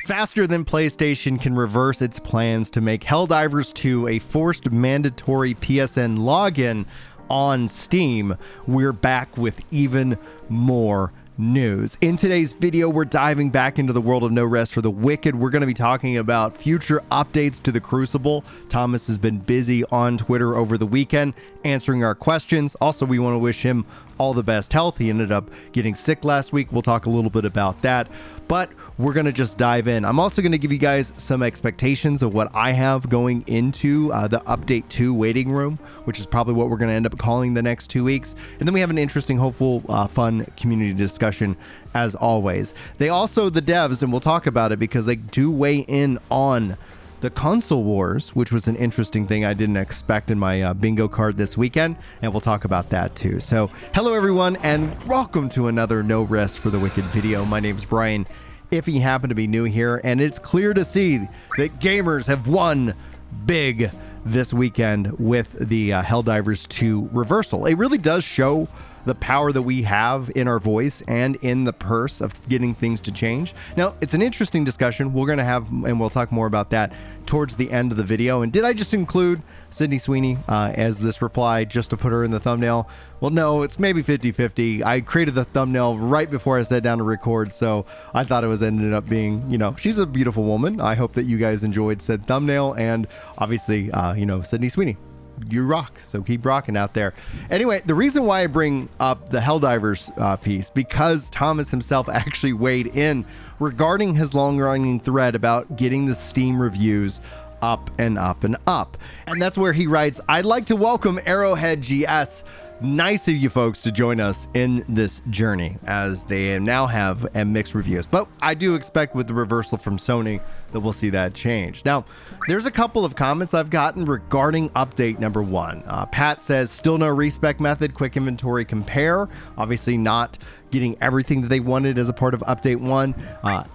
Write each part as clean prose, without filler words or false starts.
Faster than PlayStation can reverse its plans to make Helldivers 2 a forced mandatory PSN login on Steam, we're back with even more news. In today's video, we're diving back into the world of No Rest for the Wicked. We're going to be talking about future updates to the Crucible. Thomas has been busy on Twitter over the weekend answering our questions. Also, we want to wish him all the best health. He ended up getting sick last week. We'll talk a little bit about that, but we're going to just dive in. I'm also going to give you guys some expectations of what I have going into the Update 2 waiting room, which is probably what we're going to end up calling the next 2 weeks. And then we have an interesting, hopeful, fun community discussion as always. They also, the devs, and we'll talk about it because they do weigh in on the console wars, which was an interesting thing I didn't expect in my bingo card this weekend, and we'll talk about that too. So hello everyone, and welcome to another No Rest for the Wicked video. My name's Brian, if you happen to be new here, and it's clear to see that gamers have won big this weekend with the Helldivers 2 reversal. It really does show the power that we have in our voice and in the purse of getting things to change. Now, it's an interesting discussion. We're going to have, and we'll talk more about that towards the end of the video. And did I just include Sydney Sweeney as this reply just to put her in the thumbnail? Well, no, it's maybe 50-50. I created the thumbnail right before I sat down to record, so I thought it was ended up being, you know, she's a beautiful woman. I hope that you guys enjoyed said thumbnail, and obviously, you know, Sydney Sweeney, you rock, so keep rocking out there. Anyway, the reason why I bring up the Helldivers piece, because Thomas himself actually weighed in regarding his long-running thread about getting the Steam reviews up and up and up. And that's where he writes, "I'd like to welcome Arrowhead GS. Nice of you folks to join us in this journey, as they now have mixed reviews. But I do expect with the reversal from Sony that we'll see that change." Now, there's a couple of comments I've gotten regarding update number 1. Pat says, still no respec method, quick inventory compare. Obviously not getting everything that they wanted as a part of update 1.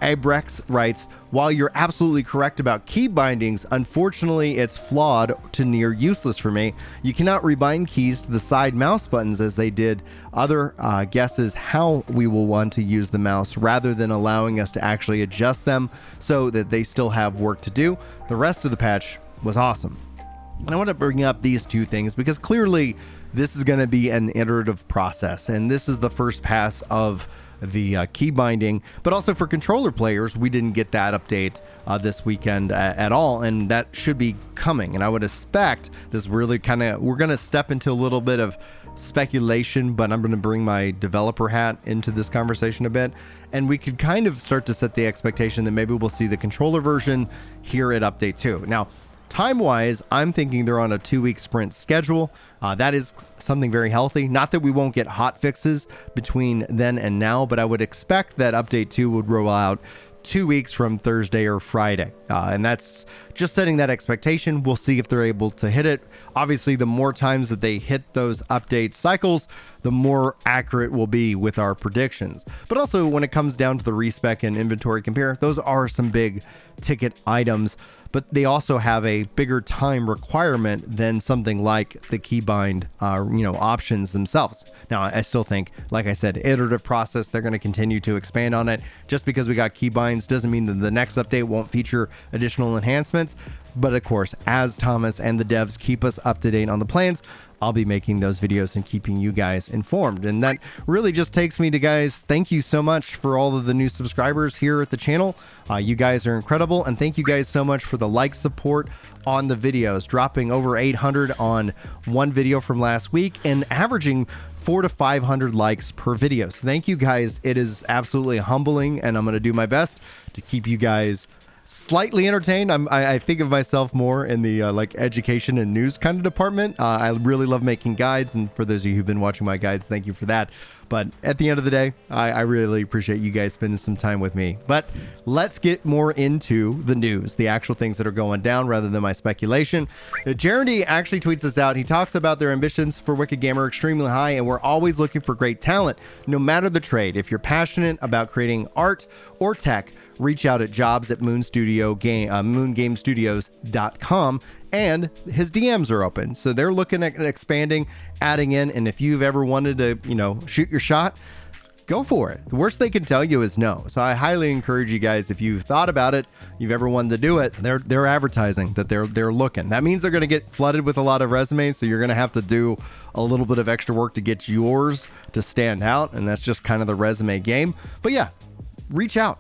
Abrex writes, while you're absolutely correct about key bindings, unfortunately it's flawed to near useless for me. You cannot rebind keys to the side mouse buttons as they did other guesses how we will want to use the mouse, rather than allowing us to actually adjust them so that they still have work to do. The rest of the patch was awesome. And I want to bring up these two things because clearly this is going to be an iterative process, and this is the first pass of the key binding. But also for controller players, we didn't get that update this weekend at all, and that should be coming. And I would expect this really we're going to step into a little bit of speculation, but I'm going to bring my developer hat into this conversation a bit, and we could kind of start to set the expectation that maybe we'll see the controller version here at update 2. Now, time-wise, I'm thinking they're on a 2-week sprint schedule. That is something very healthy. Not that we won't get hot fixes between then and now, but I would expect that update 2 would roll out 2 weeks from Thursday or Friday. And that's just setting that expectation. We'll see if they're able to hit it. Obviously, the more times that they hit those update cycles, the more accurate we'll be with our predictions. But also when it comes down to the respec and inventory compare, those are some big ticket items, but they also have a bigger time requirement than something like the keybind, options themselves. Now, I still think, like I said, iterative process, they're going to continue to expand on it. Just because we got keybinds doesn't mean that the next update won't feature additional enhancements. But of course, as Thomas and the devs keep us up to date on the plans, I'll be making those videos and keeping you guys informed. And that really just takes me to, guys, thank you so much for all of the new subscribers here at the channel. You guys are incredible, and thank you guys so much for the like support on the videos, dropping over 800 on one video from last week and averaging 400 to 500 likes per video. So thank you guys. It is absolutely humbling, and I'm going to do my best to keep you guys slightly entertained. I think of myself more in the like education and news kind of department. I really love making guides, and for those of you who've been watching my guides, thank you for that. But at the end of the day, I really appreciate you guys spending some time with me. But let's get more into the news, the actual things that are going down rather than my speculation. Jeremy actually tweets this out. He talks about their ambitions for Wicked Gamer extremely high, and we're always looking for great talent, no matter the trade. If you're passionate about creating art or tech, reach out at jobs@moongamestudios.com, and his DMs are open. So they're looking at expanding, adding in, and if you've ever wanted to, shoot your shot, go for it. The worst they can tell you is no. So I highly encourage you guys, if you've thought about it, you've ever wanted to do it, they're advertising that they're looking. That means they're going to get flooded with a lot of resumes, so you're going to have to do a little bit of extra work to get yours to stand out, and that's just kind of the resume game. But yeah, reach out.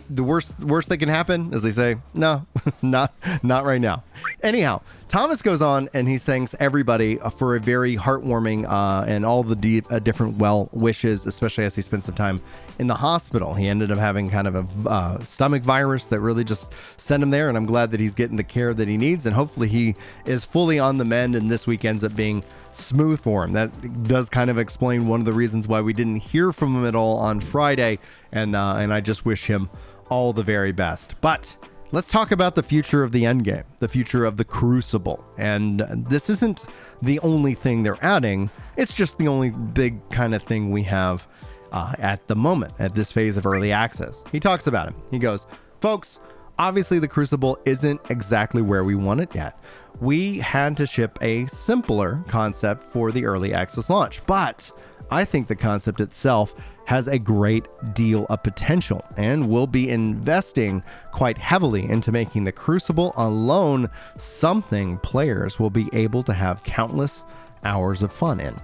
The worst that can happen is they say, no, not right now. Anyhow, Thomas goes on and he thanks everybody for a very heartwarming and all the different well wishes, especially as he spent some time in the hospital. He ended up having kind of a stomach virus that really just sent him there, and I'm glad that he's getting the care that he needs, and hopefully he is fully on the mend, and this week ends up being smooth for him. That does kind of explain one of the reasons why we didn't hear from him at all on Friday, and I just wish him all the very best. But let's talk about the future of the Endgame, the future of the Crucible. And this isn't the only thing they're adding. It's just the only big kind of thing we have at the moment, at this phase of early access. He talks about it. He goes, folks, obviously the Crucible isn't exactly where we want it yet. We had to ship a simpler concept for the early access launch, but I think the concept itself has a great deal of potential, and we'll be investing quite heavily into making the Crucible alone something players will be able to have countless hours of fun in.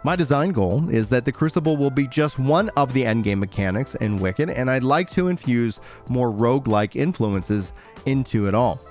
My design goal is that the Crucible will be just one of the endgame mechanics in Wicked, and I'd like to infuse more roguelike influences into it all.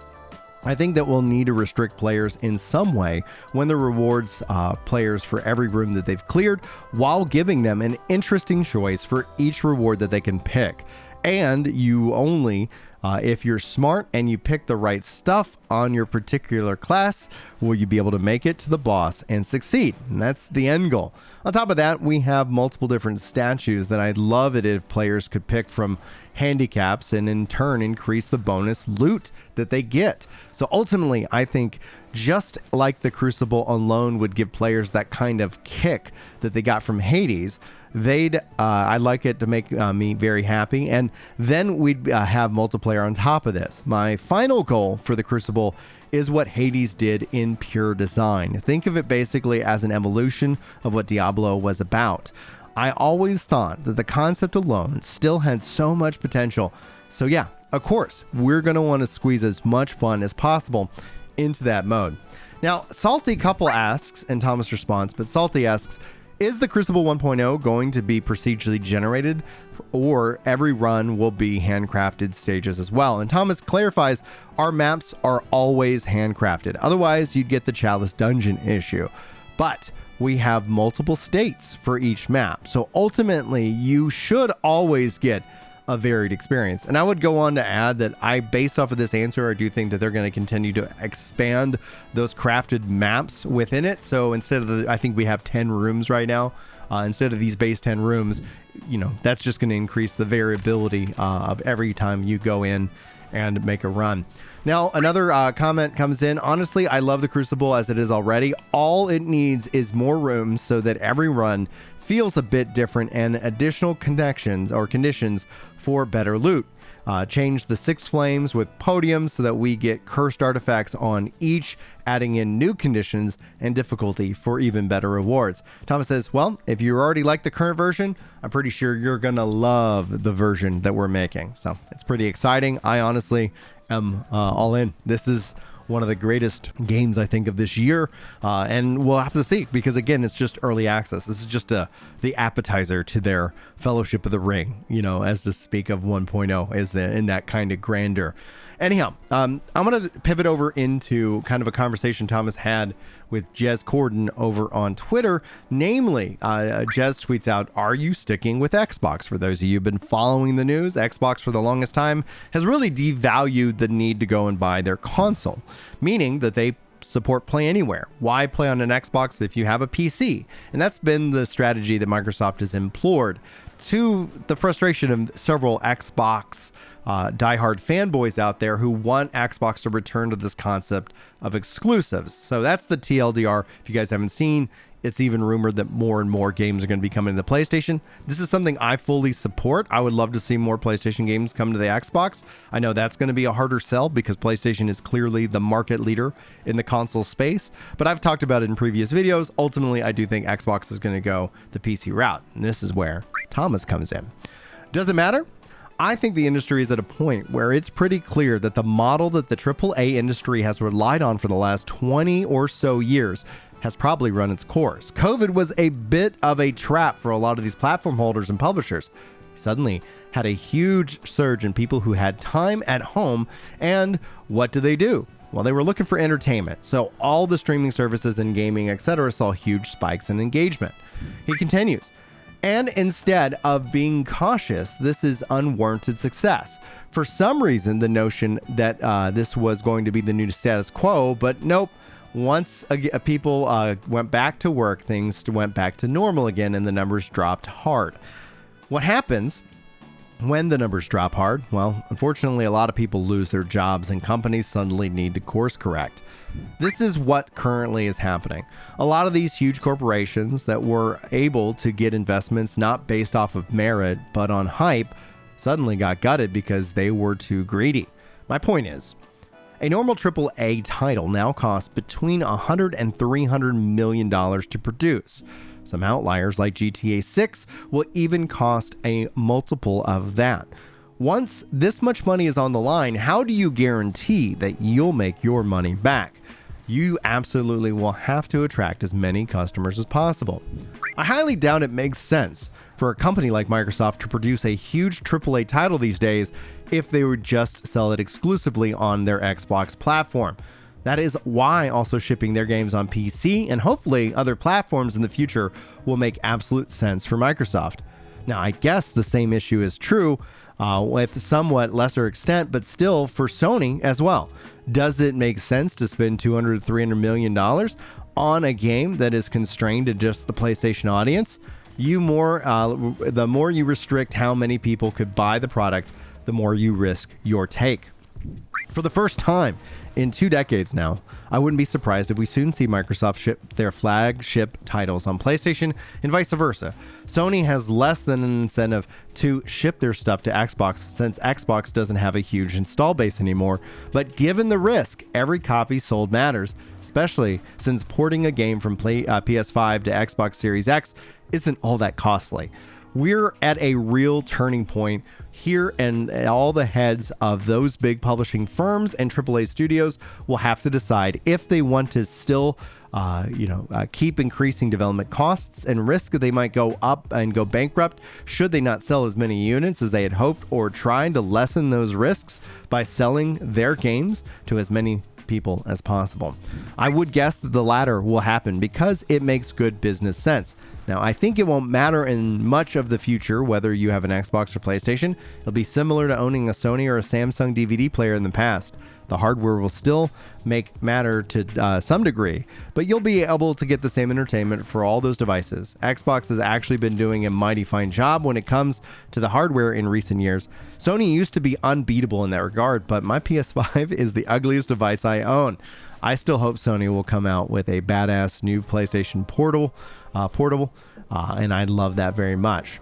I think that we'll need to restrict players in some way when the rewards players for every room that they've cleared, while giving them an interesting choice for each reward that they can pick. And you only, if you're smart and you pick the right stuff on your particular class, will you be able to make it to the boss and succeed. And that's the end goal. On top of that, we have multiple different statues that I'd love it if players could pick from handicaps and in turn increase the bonus loot that they get. So ultimately, I think just like the Crucible alone would give players that kind of kick that they got from Hades, I'd like it to make me very happy, and then we'd have multiplayer on top of this. My final goal for the Crucible is what Hades did in pure design. Think of it basically as an evolution of what Diablo was about. I always thought that the concept alone still had so much potential. So yeah, of course, we're going to want to squeeze as much fun as possible into that mode. Now, Salty Couple asks, and Thomas responds, but Salty asks, is the Crucible 1.0 going to be procedurally generated, or every run will be handcrafted stages as well? And Thomas clarifies, our maps are always handcrafted. Otherwise, you'd get the Chalice dungeon issue. But we have multiple states for each map. So ultimately, you should always get a varied experience. And I would go on to add that based off of this answer, I do think that they're going to continue to expand those crafted maps within it. So instead of I think we have 10 rooms right now. Instead of these base 10 rooms, that's just going to increase the variability of every time you go in and make a run. Now, another comment comes in. Honestly, I love the Crucible as it is already. All it needs is more rooms so that every run feels a bit different, and additional connections or conditions for better loot. Change the 6 flames with podiums so that we get cursed artifacts on each, adding in new conditions and difficulty for even better rewards. Thomas says, well, if you already like the current version, I'm pretty sure you're going to love the version that we're making. So it's pretty exciting. I honestly am all in. This is one of the greatest games, I think, of this year. And we'll have to see, because again, it's just early access. This is just the appetizer to their Fellowship of the Ring, as to speak of 1.0 is in that kind of grandeur. Anyhow, I'm going to pivot over into kind of a conversation Thomas had with Jez Corden over on Twitter. Namely, Jez tweets out, are you sticking with Xbox? For those of you who've been following the news, Xbox for the longest time has really devalued the need to go and buy their console, meaning that they support Play Anywhere. Why play on an Xbox if you have a PC? And that's been the strategy that Microsoft has implored, to the frustration of several Xbox diehard fanboys out there who want Xbox to return to this concept of exclusives. So that's the TLDR. If you guys haven't seen, It's even rumored that more and more games are going to be coming to the PlayStation. This is something I fully support. I would love to see more PlayStation games come to the Xbox. I know that's going to be a harder sell because PlayStation is clearly the market leader in the console space. But I've talked about it in previous videos. Ultimately, I do think Xbox is going to go the PC route. And this is where Thomas comes in. Does it matter? I think the industry is at a point where it's pretty clear that the model that the AAA industry has relied on for the last 20 or so years has probably run its course. COVID was a bit of a trap for a lot of these platform holders and publishers. Suddenly had a huge surge in people who had time at home, and what do? Well, they were looking for entertainment. So all the streaming services and gaming, etc., saw huge spikes in engagement. He continues, and instead of being cautious, this is unwarranted success. For some reason, the notion that this was going to be the new status quo, but nope. Once people went back to work, things went back to normal again, and the numbers dropped hard. What happens when the numbers drop hard? Well, unfortunately, a lot of people lose their jobs and companies suddenly need to course correct. This is what currently is happening. A lot of these huge corporations that were able to get investments not based off of merit, but on hype, suddenly got gutted because they were too greedy. My point is, a normal AAA title now costs between $100 and $300 million to produce. Some outliers like GTA 6 will even cost a multiple of that. Once this much money is on the line, how do you guarantee that you'll make your money back? You absolutely will have to attract as many customers as possible. I highly doubt it makes sense for a company like Microsoft to produce a huge AAA title these days if they would just sell it exclusively on their Xbox platform. That is why also shipping their games on PC and hopefully other platforms in the future will make absolute sense for Microsoft. Now, I guess the same issue is true with somewhat lesser extent, but still for Sony as well. Does it make sense to spend $200 to $300 million on a game that is constrained to just the PlayStation audience? The more you restrict how many people could buy the product, the more you risk your take. For the first time in 2 decades now, I wouldn't be surprised if we soon see Microsoft ship their flagship titles on PlayStation and vice versa. Sony has less than an incentive to ship their stuff to Xbox since Xbox doesn't have a huge install base anymore, but given the risk, every copy sold matters, especially since porting a game from PS5 to Xbox Series X isn't all that costly. We're at a real turning point here, and all the heads of those big publishing firms and AAA studios will have to decide if they want to still keep increasing development costs and risk that they might go up and go bankrupt should they not sell as many units as they had hoped, or trying to lessen those risks by selling their games to as many people as possible. I would guess that the latter will happen because it makes good business sense. Now, I think it won't matter in much of the future whether you have an Xbox or PlayStation. It'll be similar to owning a Sony or a Samsung DVD player in the past. The hardware will still matter to some degree, but you'll be able to get the same entertainment for all those devices. Xbox has actually been doing a mighty fine job when it comes to the hardware in recent years. Sony used to be unbeatable in that regard, but my PS5 is the ugliest device I own. I still hope Sony will come out with a badass new PlayStation portable, and I love that very much.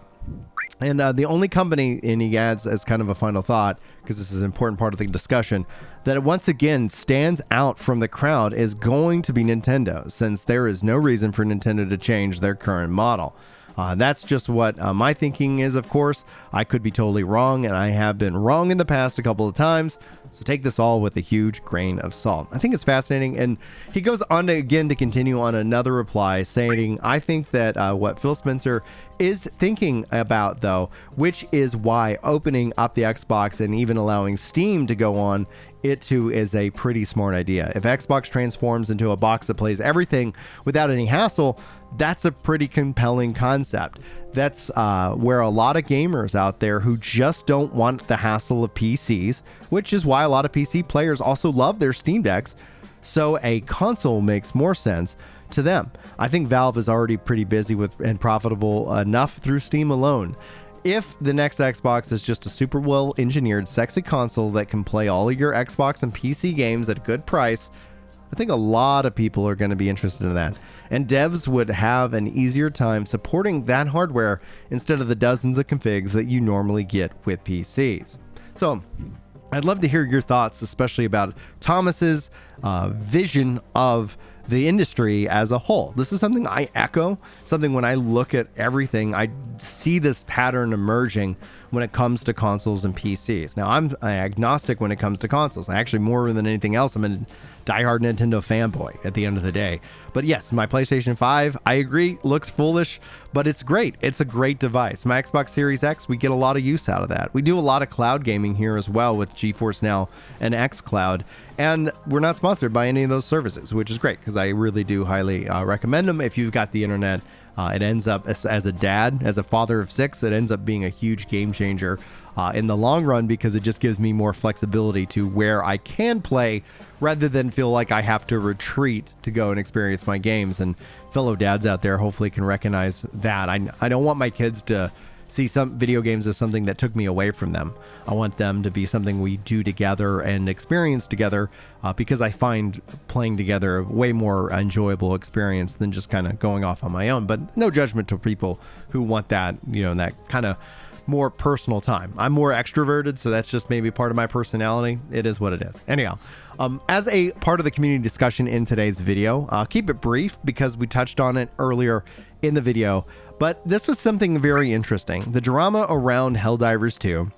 And the only company, and he adds as kind of a final thought, because this is an important part of the discussion, that once again stands out from the crowd is going to be Nintendo, since there is no reason for Nintendo to change their current model. That's just what my thinking is, of course. I could be totally wrong, and I have been wrong in the past a couple of times, so take this all with a huge grain of salt. I think it's fascinating, and he goes on to continue on another reply, saying, I think that what Phil Spencer is thinking about, though, which is why opening up the Xbox and even allowing Steam to go on it too is a pretty smart idea. If Xbox transforms into a box that plays everything without any hassle, that's a pretty compelling concept. That's where a lot of gamers out there who just don't want the hassle of PCs, which is why a lot of PC players also love their Steam Decks, so a console makes more sense to them. I think Valve is already pretty busy with and profitable enough through Steam alone. If the next Xbox is just a super well engineered sexy console that can play all of your Xbox and PC games at a good price, I think a lot of people are going to be interested in that. And devs would have an easier time supporting that hardware instead of the dozens of configs that you normally get with PCs. So I'd love to hear your thoughts, especially about Thomas's vision of the industry as a whole. This is something I echo, something when I look at everything, I see this pattern emerging when it comes to consoles and PCs. Now, I'm agnostic when it comes to consoles. Actually, more than anything else, I'm a diehard Nintendo fanboy at the end of the day. But yes, my PlayStation 5, I agree, looks foolish, but it's great. It's a great device. My Xbox Series X, we get a lot of use out of that. We do a lot of cloud gaming here as well with GeForce Now and xCloud, and we're not sponsored by any of those services, which is great because I really do highly recommend them if you've got the internet. It ends up, as a dad, as a father of 6, it ends up being a huge game changer in the long run because it just gives me more flexibility to where I can play rather than feel like I have to retreat to go and experience my games. And fellow dads out there hopefully can recognize that. I don't want my kids to see some video games as something that took me away from them. I want them to be something we do together and experience together because I find playing together a way more enjoyable experience than just kind of going off on my own. But no judgment to people who want that, that kind of more personal time. I'm more extroverted, so that's just maybe part of my personality. It is what it is. Anyhow, as a part of the community discussion in today's video, I'll keep it brief because we touched on it earlier in the video, but this was something very interesting. The drama around Helldivers 2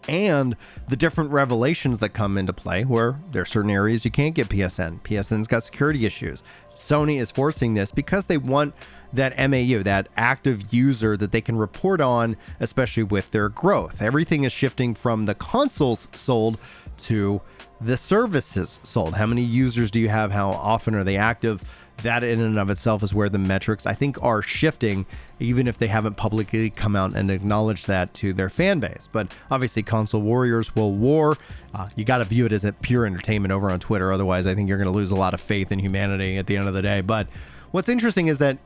and the different revelations that come into play where there are certain areas you can't get PSN. PSN's got security issues. Sony is forcing this because they want that MAU, that active user that they can report on, especially with their growth. Everything is shifting from the consoles sold to the services sold. How many users do you have? How often are they active? That in and of itself is where the metrics, I think, are shifting, even if they haven't publicly come out and acknowledged that to their fan base. But obviously, console warriors will war. You got to view it as a pure entertainment over on Twitter. Otherwise, I think you're going to lose a lot of faith in humanity at the end of the day. But what's interesting is that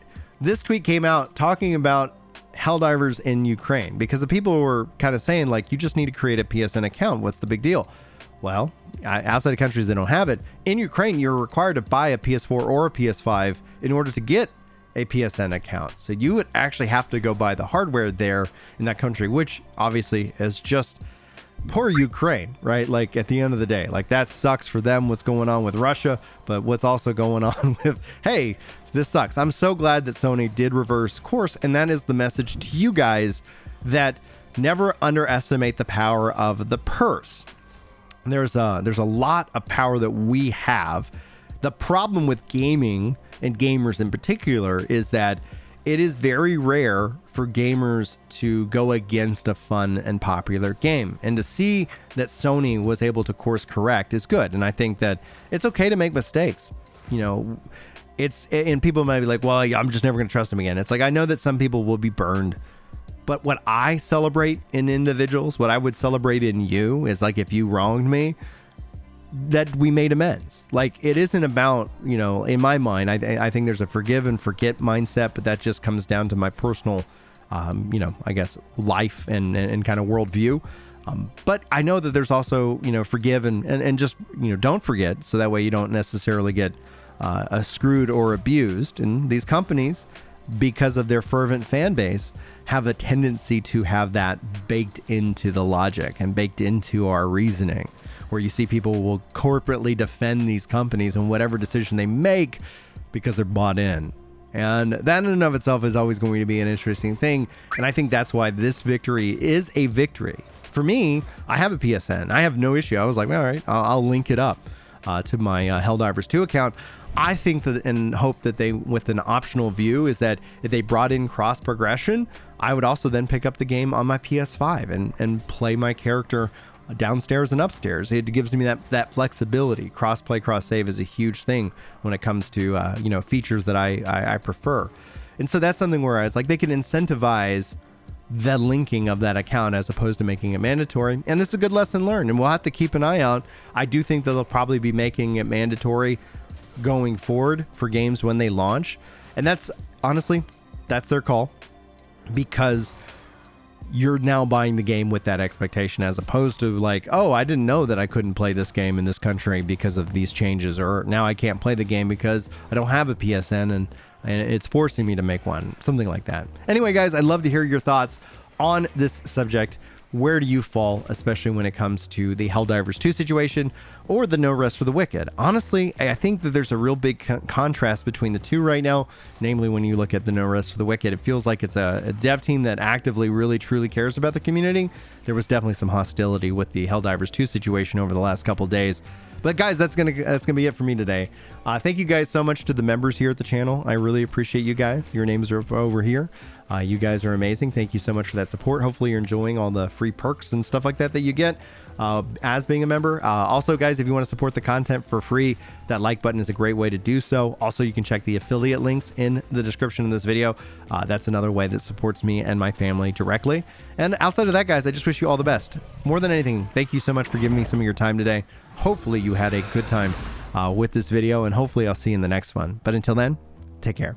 this tweet came out talking about Helldivers in Ukraine because the people were kind of saying, like, you just need to create a PSN account. What's the big deal? Well, outside of countries that don't have it, in Ukraine, you're required to buy a PS4 or a PS5 in order to get a PSN account. So you would actually have to go buy the hardware there in that country, which obviously is just poor Ukraine, right? Like at the end of the day, like that sucks for them, what's going on with Russia, but what's also going on with, hey, this sucks. I'm so glad that Sony did reverse course. And that is the message to you guys, that never underestimate the power of the purse. There's a lot of power that we have. The problem with gaming and gamers in particular is that it is very rare for gamers to go against a fun and popular game. And to see that Sony was able to course correct is good. And I think that it's okay to make mistakes. And people might be like, well, I'm just never going to trust them again. It's like, I know that some people will be burned. But what I celebrate in individuals, what I would celebrate in you is like, if you wronged me, that we made amends. Like, it isn't about, in my mind, I think there's a forgive and forget mindset, but that just comes down to my personal, I guess, life and kind of worldview. But I know that there's also, forgive and just, don't forget. So that way you don't necessarily get screwed or abused. And these companies, because of their fervent fan base, have a tendency to have that baked into the logic and baked into our reasoning, where you see people will corporately defend these companies and whatever decision they make because they're bought in. And that in and of itself is always going to be an interesting thing. And I think that's why this victory is a victory. For me, I have a PSN. I have no issue. I was like, all right, I'll link it up to my Helldivers 2 account. I think that and hope that they, with an optional view, is that if they brought in cross progression, I would also then pick up the game on my PS5 and play my character downstairs and upstairs. It gives me that flexibility. Crossplay, cross save is a huge thing when it comes to features that I prefer. And so that's something where it's like they can incentivize the linking of that account as opposed to making it mandatory. And this is a good lesson learned, and we'll have to keep an eye out. I do think that they'll probably be making it mandatory going forward for games when they launch. And that's honestly, that's their call, because you're now buying the game with that expectation, as opposed to like, oh, I didn't know that I couldn't play this game in this country because of these changes, or now I can't play the game because I don't have a PSN and it's forcing me to make one, something like that. Anyway, guys, I'd love to hear your thoughts on this subject. Where do you fall, especially when it comes to the Helldivers 2 situation or the No Rest for the Wicked? Honestly, I think that there's a real big contrast between the two right now. Namely, when you look at the No Rest for the Wicked, it feels like it's a dev team that actively really truly cares about the community. There was definitely some hostility with the Helldivers 2 situation over the last couple days. But guys, that's gonna be it for me today. Thank you guys so much to the members here at the channel. I really appreciate you guys. Your names are over here. You guys are amazing. Thank you so much for that support. Hopefully you're enjoying all the free perks and stuff like that you get as being a member. Also, guys, if you want to support the content for free, that like button is a great way to do so. Also, you can check the affiliate links in the description of this video. That's another way that supports me and my family directly. And outside of that, guys, I just wish you all the best. More than anything, thank you so much for giving me some of your time today. Hopefully you had a good time with this video, and hopefully I'll see you in the next one. But until then, take care.